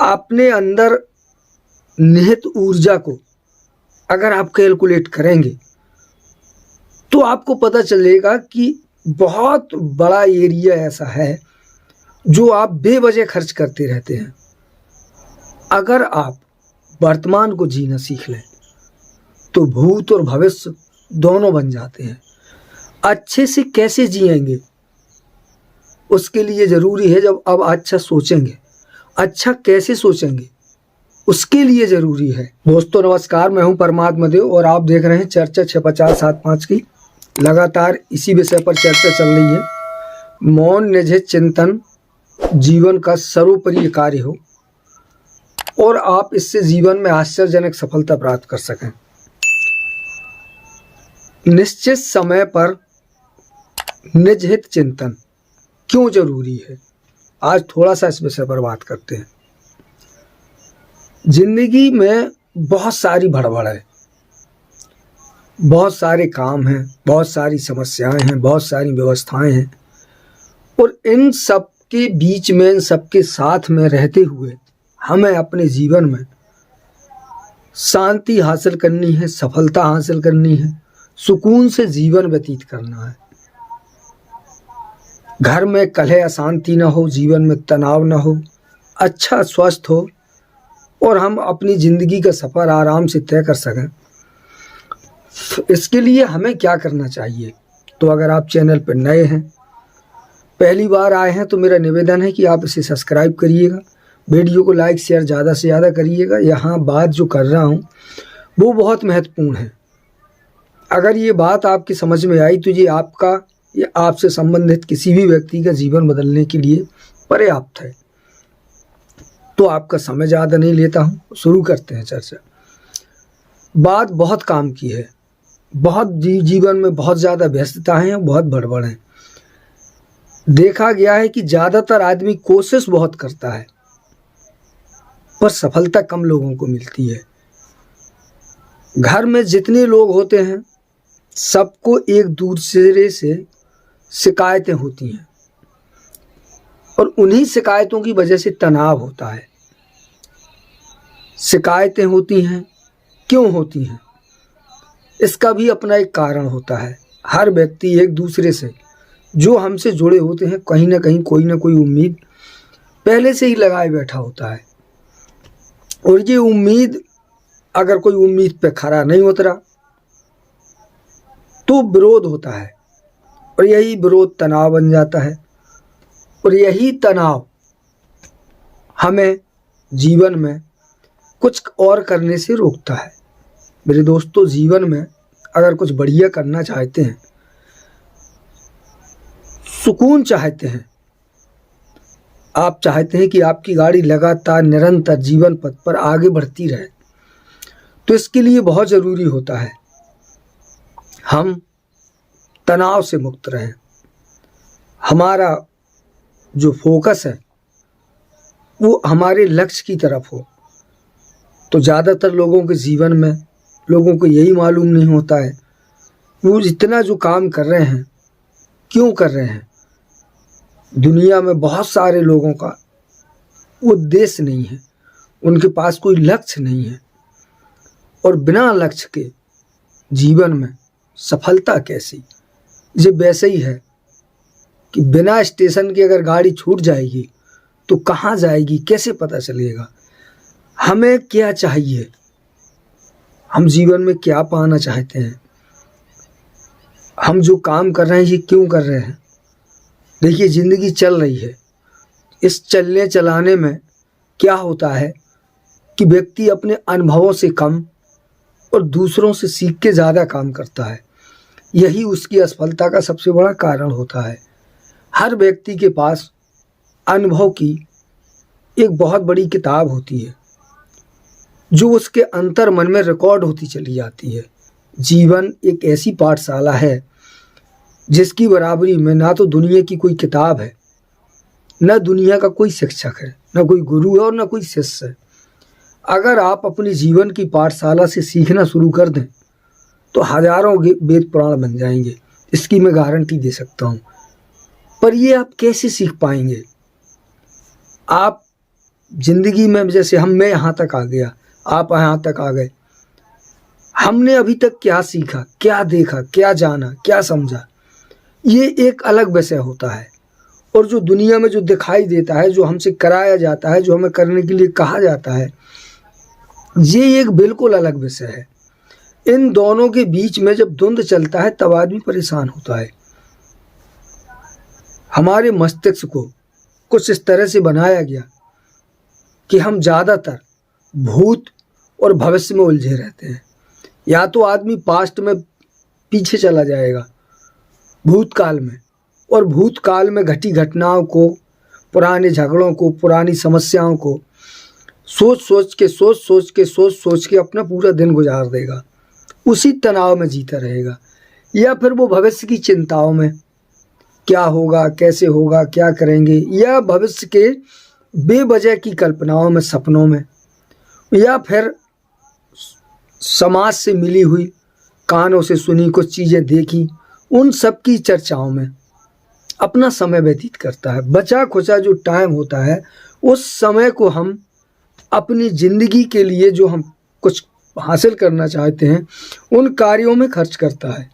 अपने अंदर निहित ऊर्जा को अगर आप कैलकुलेट करेंगे तो आपको पता चलेगा कि बहुत बड़ा एरिया ऐसा है जो आप बेवजह खर्च करते रहते हैं। अगर आप वर्तमान को जीना सीख लें तो भूत और भविष्य दोनों बन जाते हैं। अच्छे से कैसे जिएंगे उसके लिए ज़रूरी है जब अब अच्छा सोचेंगे, अच्छा कैसे सोचेंगे उसके लिए ज़रूरी है। दोस्तों नमस्कार, मैं हूं परमात्मा देव और आप देख रहे हैं चर्चा 650-75 की। लगातार इसी विषय पर चर्चा चल रही है। मौन निहित चिंतन जीवन का सर्वोपरि कार्य हो और आप इससे जीवन में आश्चर्यजनक सफलता प्राप्त कर सकें। निश्चित समय पर निजहित चिंतन क्यों जरूरी है, आज थोड़ा सा इस विषय पर बात करते हैं। जिंदगी में बहुत सारी भड़बड़ है, बहुत सारे काम हैं, बहुत सारी समस्याएं हैं, बहुत सारी व्यवस्थाएं हैं और इन सब के बीच में, इन सब के साथ में रहते हुए हमें अपने जीवन में शांति हासिल करनी है, सफलता हासिल करनी है, सुकून से जीवन व्यतीत करना है। घर में कलह अशांति ना हो, जीवन में तनाव ना हो, अच्छा स्वस्थ हो और हम अपनी ज़िंदगी का सफ़र आराम से तय कर सकें। इसके लिए हमें क्या करना चाहिए? तो अगर आप चैनल पर नए हैं, पहली बार आए हैं, तो मेरा निवेदन है कि आप इसे सब्सक्राइब करिएगा, वीडियो को लाइक शेयर ज़्यादा से ज़्यादा करिएगा। यहाँ बात जो कर रहा हूँ वो बहुत महत्वपूर्ण है। अगर ये बात आपकी समझ में आई तो ये आपका या आपसे संबंधित किसी भी व्यक्ति का जीवन बदलने के लिए पर्याप्त है। तो आपका समय ज़्यादा नहीं लेता हूँ, शुरू करते हैं चर्चा। बात बहुत काम की है, बहुत जीवन में बहुत ज़्यादा व्यस्तताएं हैं, बहुत भड़बड़ है। देखा गया है कि ज़्यादातर आदमी कोशिश बहुत करता है पर सफलता कम लोगों को मिलती है। घर में जितने लोग होते हैं सबको एक दूसरे से शिकायतें होती हैं और उन्हीं शिकायतों की वजह से तनाव होता है। शिकायतें होती हैं, क्यों होती हैं? इसका भी अपना एक कारण होता है। हर व्यक्ति एक दूसरे से जो हमसे जुड़े होते हैं कहीं ना कहीं कोई ना कोई उम्मीद पहले से ही लगाए बैठा होता है और ये उम्मीद, अगर कोई उम्मीद पे खरा नहीं उतरा तो विरोध होता है और यही विरोध तनाव बन जाता है और यही तनाव हमें जीवन में कुछ और करने से रोकता है। मेरे दोस्तों, जीवन में अगर कुछ बढ़िया करना चाहते हैं, सुकून चाहते हैं, आप चाहते हैं कि आपकी गाड़ी लगातार निरंतर जीवन पथ पर आगे बढ़ती रहे, तो इसके लिए बहुत ज़रूरी होता है हम तनाव से मुक्त रहें। हमारा जो फोकस है वो हमारे लक्ष्य की तरफ हो। तो ज़्यादातर लोगों के जीवन में लोगों को यही मालूम नहीं होता है वो जितना जो काम कर रहे हैं क्यों कर रहे हैं। दुनिया में बहुत सारे लोगों का उद्देश्य नहीं है, उनके पास कोई लक्ष्य नहीं है और बिना लक्ष्य के जीवन में सफलता कैसी? ये वैसे ही है कि बिना स्टेशन के अगर गाड़ी छूट जाएगी तो कहाँ जाएगी, कैसे पता चलेगा? हमें क्या चाहिए, हम जीवन में क्या पाना चाहते हैं, हम जो काम कर रहे हैं ये क्यों कर रहे हैं? देखिए, ज़िंदगी चल रही है, इस चलने चलाने में क्या होता है कि व्यक्ति अपने अनुभवों से कम और दूसरों से सीख के ज़्यादा काम करता है। यही उसकी असफलता का सबसे बड़ा कारण होता है। हर व्यक्ति के पास अनुभव की एक बहुत बड़ी किताब होती है जो उसके अंतर मन में रिकॉर्ड होती चली जाती है। जीवन एक ऐसी पाठशाला है जिसकी बराबरी में ना तो दुनिया की कोई किताब है, न दुनिया का कोई शिक्षक है, न कोई गुरु है और न कोई शिष्य है। अगर आप अपने जीवन की पाठशाला से सीखना शुरू कर दें तो हजारों वेद पुराण बन जाएंगे, इसकी मैं गारंटी दे सकता हूँ। पर ये आप कैसे सीख पाएंगे? आप जिंदगी में जैसे मैं यहाँ तक आ गया, आप यहाँ तक आ गए, हमने अभी तक क्या सीखा, क्या देखा, क्या जाना, क्या समझा, ये एक अलग विषय होता है। और जो दुनिया में जो दिखाई देता है, जो हमसे कराया जाता है, जो हमें करने के लिए कहा जाता है, ये एक बिल्कुल अलग विषय है। इन दोनों के बीच में जब द्वंद्व चलता है तब आदमी परेशान होता है। हमारे मस्तिष्क को कुछ इस तरह से बनाया गया कि हम ज़्यादातर भूत और भविष्य में उलझे रहते हैं। या तो आदमी पास्ट में पीछे चला जाएगा, भूतकाल में, और भूतकाल में घटी घटनाओं को, पुराने झगड़ों को, पुरानी समस्याओं को सोच सोच के अपना पूरा दिन गुजार देगा, उसी तनाव में जीता रहेगा। या फिर वो भविष्य की चिंताओं में, क्या होगा, कैसे होगा, क्या करेंगे, या भविष्य के बेवजह की कल्पनाओं में, सपनों में, या फिर समाज से मिली हुई, कानों से सुनी कुछ चीज़ें देखी, उन सब की चर्चाओं में अपना समय व्यतीत करता है। बचा खुचा जो टाइम होता है, उस समय को हम अपनी ज़िंदगी के लिए, जो हम कुछ हासिल करना चाहते हैं, उन कार्यों में खर्च करता है।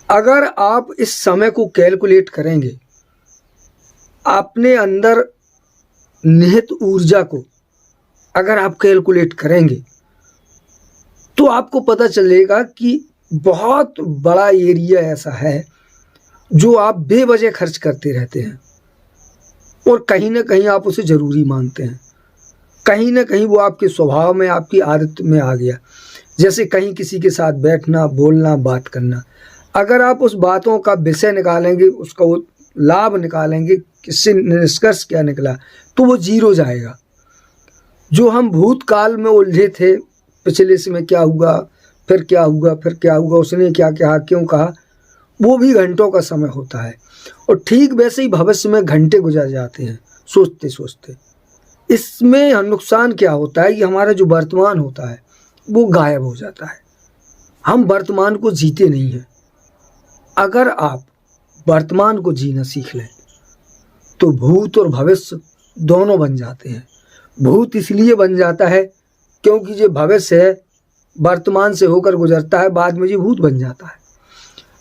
अगर आप इस समय को कैलकुलेट करेंगे, अपने अंदर निहित ऊर्जा को अगर आप कैलकुलेट करेंगे, तो आपको पता चलेगा कि बहुत बड़ा एरिया ऐसा है जो आप बेवजह खर्च करते रहते हैं, और कहीं ना कहीं आप उसे ज़रूरी मानते हैं। कहीं ना कहीं वो आपके स्वभाव में, आपकी आदत में आ गया। जैसे कहीं किसी के साथ बैठना, बोलना, बात करना, अगर आप उस बातों का विषय निकालेंगे, उसका वो लाभ निकालेंगे, किससे निष्कर्ष क्या निकला, तो वो जीरो जाएगा। जो हम भूतकाल में उलझे थे, पिछले समय क्या हुआ, फिर क्या हुआ, फिर क्या हुआ, उसने क्या कहा, क्यों कहा, वो भी घंटों का समय होता है। और ठीक वैसे ही भविष्य में घंटे गुजर जाते हैं सोचते सोचते। इसमें नुकसान क्या होता है कि हमारा जो वर्तमान होता है वो गायब हो जाता है। हम वर्तमान को जीते नहीं हैं। अगर आप वर्तमान को जीना सीख लें तो भूत और भविष्य दोनों बन जाते हैं। भूत इसलिए बन जाता है क्योंकि जो भविष्य है वर्तमान से होकर गुजरता है, बाद में जी भूत बन जाता है।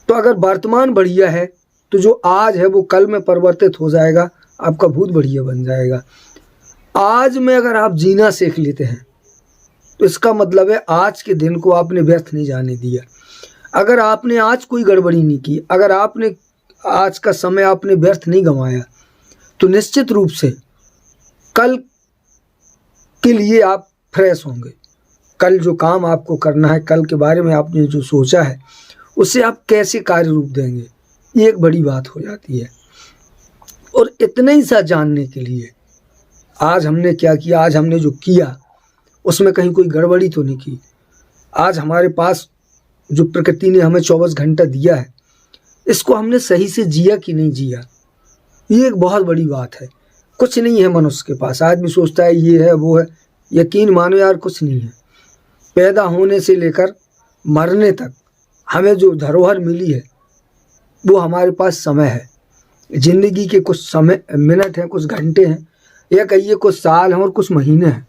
तो अगर वर्तमान बढ़िया है तो जो आज है वो कल में परिवर्तित हो जाएगा, आपका भूत बढ़िया बन जाएगा। आज में अगर आप जीना सीख लेते हैं तो इसका मतलब है आज के दिन को आपने व्यर्थ नहीं जाने दिया। अगर आपने आज कोई गड़बड़ी नहीं की, अगर आपने आज का समय आपने व्यर्थ नहीं गंवाया, तो निश्चित रूप से कल के लिए आप फ्रेश होंगे। कल जो काम आपको करना है, कल के बारे में आपने जो सोचा है, उसे आप कैसे कार्य रूप देंगे, ये एक बड़ी बात हो जाती है। और इतना ही सा जानने के लिए आज हमने क्या किया, आज हमने जो किया उसमें कहीं कोई गड़बड़ी तो नहीं की। आज हमारे पास जो प्रकृति ने हमें 24 घंटा दिया है, इसको हमने सही से जिया कि नहीं जिया, ये एक बहुत बड़ी बात है। कुछ नहीं है मनुष्य के पास। आदमी सोचता है ये है वो है, यकीन मानो यार कुछ नहीं है। पैदा होने से लेकर मरने तक हमें जो धरोहर मिली है वो हमारे पास समय है। ज़िंदगी के कुछ समय, मिनट हैं, कुछ घंटे हैं, या कहिए कुछ साल हैं और कुछ महीने हैं,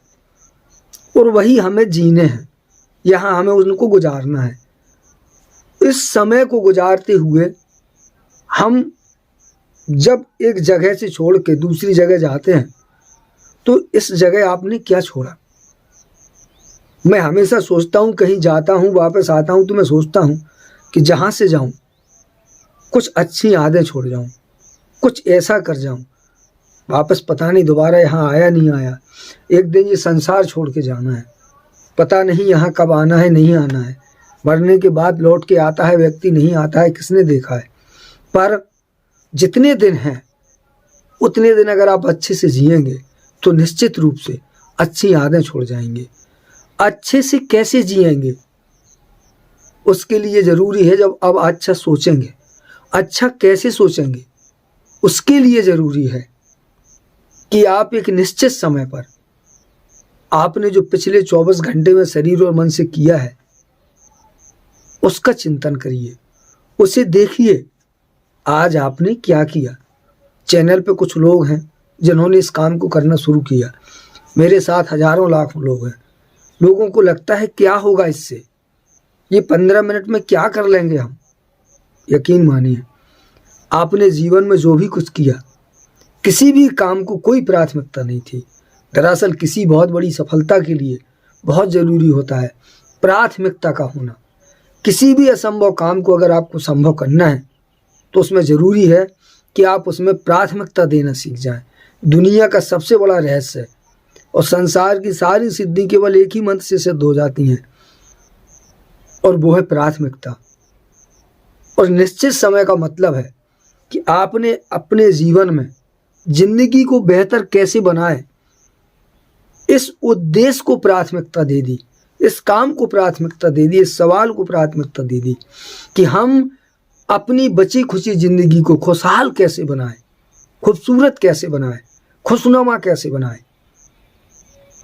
और वही हमें जीने हैं। यहाँ हमें उनको गुजारना है। इस समय को गुजारते हुए हम जब एक जगह से छोड़ के दूसरी जगह जाते हैं तो इस जगह आपने क्या छोड़ा। मैं हमेशा सोचता हूँ, कहीं जाता हूँ वापस आता हूँ तो मैं सोचता हूँ कि जहाँ से जाऊँ कुछ अच्छी यादें छोड़ जाऊँ, कुछ ऐसा कर जाऊँ, वापस पता नहीं दोबारा यहाँ आया नहीं आया। एक दिन ये संसार छोड़ के जाना है, पता नहीं यहाँ कब आना है, नहीं आना है। मरने के बाद लौट के आता है व्यक्ति, नहीं आता है, किसने देखा है। पर जितने दिन हैं उतने दिन अगर आप अच्छे से जिएंगे तो निश्चित रूप से अच्छी यादें छोड़ जाएंगे। अच्छे से कैसे जिएंगे उसके लिए ज़रूरी है, जब अब अच्छा सोचेंगे, अच्छा कैसे सोचेंगे उसके लिए ज़रूरी है कि आप एक निश्चित समय पर आपने जो पिछले 24 घंटे में शरीर और मन से किया है उसका चिंतन करिए, उसे देखिए आज आपने क्या किया। चैनल पे कुछ लोग हैं जिन्होंने इस काम को करना शुरू किया। मेरे साथ हजारों लाखों लोग हैं। लोगों को लगता है क्या होगा इससे, ये 15 मिनट में क्या कर लेंगे हम। यकीन मानिए, आपने जीवन में जो भी कुछ किया, किसी भी काम को कोई प्राथमिकता नहीं थी। दरअसल किसी बहुत बड़ी सफलता के लिए बहुत ज़रूरी होता है प्राथमिकता का होना। किसी भी असंभव काम को अगर आपको संभव करना है तो उसमें ज़रूरी है कि आप उसमें प्राथमिकता देना सीख जाएं। दुनिया का सबसे बड़ा रहस्य और संसार की सारी सिद्धि केवल एक ही मंत्र से सिद्ध हो जाती हैं, और वो है प्राथमिकता। और निश्चित समय का मतलब है कि आपने अपने जीवन में जिंदगी को बेहतर कैसे बनाए, इस उद्देश्य को प्राथमिकता दे दी, इस काम को प्राथमिकता दे दी, इस सवाल को प्राथमिकता दे दी कि हम अपनी बची खुशी जिंदगी को खुशहाल कैसे बनाएं, खूबसूरत कैसे बनाएं, खुशनुमा कैसे बनाएं।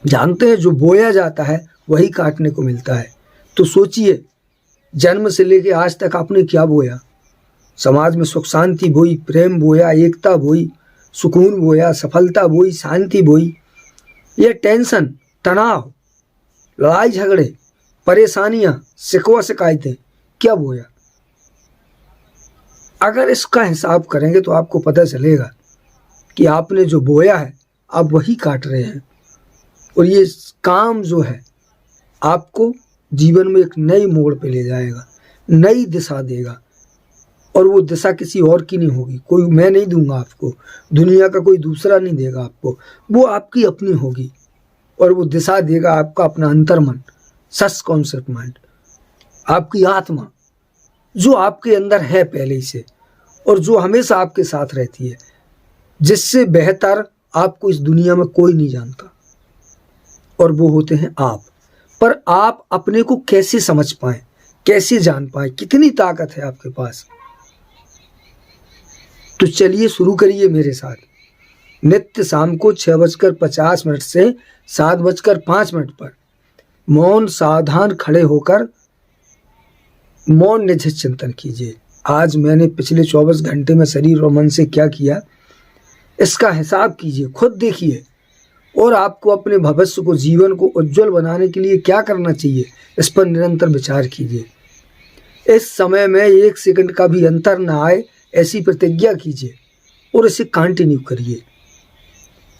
जानते हैं, जो बोया जाता है वही काटने को मिलता है। तो सोचिए, जन्म से लेके आज तक आपने क्या बोया? समाज में सुख शांति बोई, प्रेम बोया, एकता बोई, सुकून बोया, सफलता बोई, शांति बोई। ये टेंशन, तनाव, लड़ाई झगड़े, परेशानियां, शिकवा शिकायतें क्या बोया? अगर इसका हिसाब करेंगे तो आपको पता चलेगा कि आपने जो बोया है आप वही काट रहे हैं। और ये काम जो है आपको जीवन में एक नई मोड़ पे ले जाएगा, नई दिशा देगा। और वो दिशा किसी और की नहीं होगी, कोई मैं नहीं दूंगा आपको, दुनिया का कोई दूसरा नहीं देगा आपको, वो आपकी अपनी होगी। और वो दिशा देगा आपका अपना अंतर्मन, सबकॉन्शियस माइंड, आपकी आत्मा, जो आपके अंदर है पहले ही से और जो हमेशा आपके साथ रहती है, जिससे बेहतर आपको इस दुनिया में कोई नहीं जानता, और वो होते हैं आप। पर आप अपने को कैसे समझ पाएं, कैसे जान पाएं, कितनी ताकत है आपके पास? तो चलिए शुरू करिए मेरे साथ। नित्य शाम को 6:50 से 7:05 पर मौन सावधान खड़े होकर मौन निधित चिंतन कीजिए। आज मैंने पिछले 24 घंटे में शरीर और मन से क्या किया, इसका हिसाब कीजिए, खुद देखिए। और आपको अपने भविष्य को, जीवन को उज्जवल बनाने के लिए क्या करना चाहिए, इस पर निरंतर विचार कीजिए। इस समय में 1 सेकंड का भी अंतर ना आए, ऐसी प्रतिज्ञा कीजिए और इसे कंटिन्यू करिए।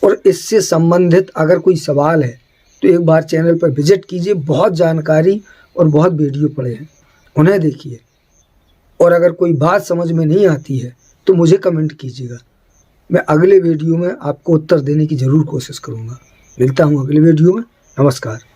और इससे संबंधित अगर कोई सवाल है तो एक बार चैनल पर विजिट कीजिए। बहुत जानकारी और बहुत वीडियो पड़े हैं, उन्हें देखिए। और अगर कोई बात समझ में नहीं आती है तो मुझे कमेंट कीजिएगा, मैं अगले वीडियो में आपको उत्तर देने की ज़रूर कोशिश करूँगा। मिलता हूँ अगले वीडियो में। नमस्कार।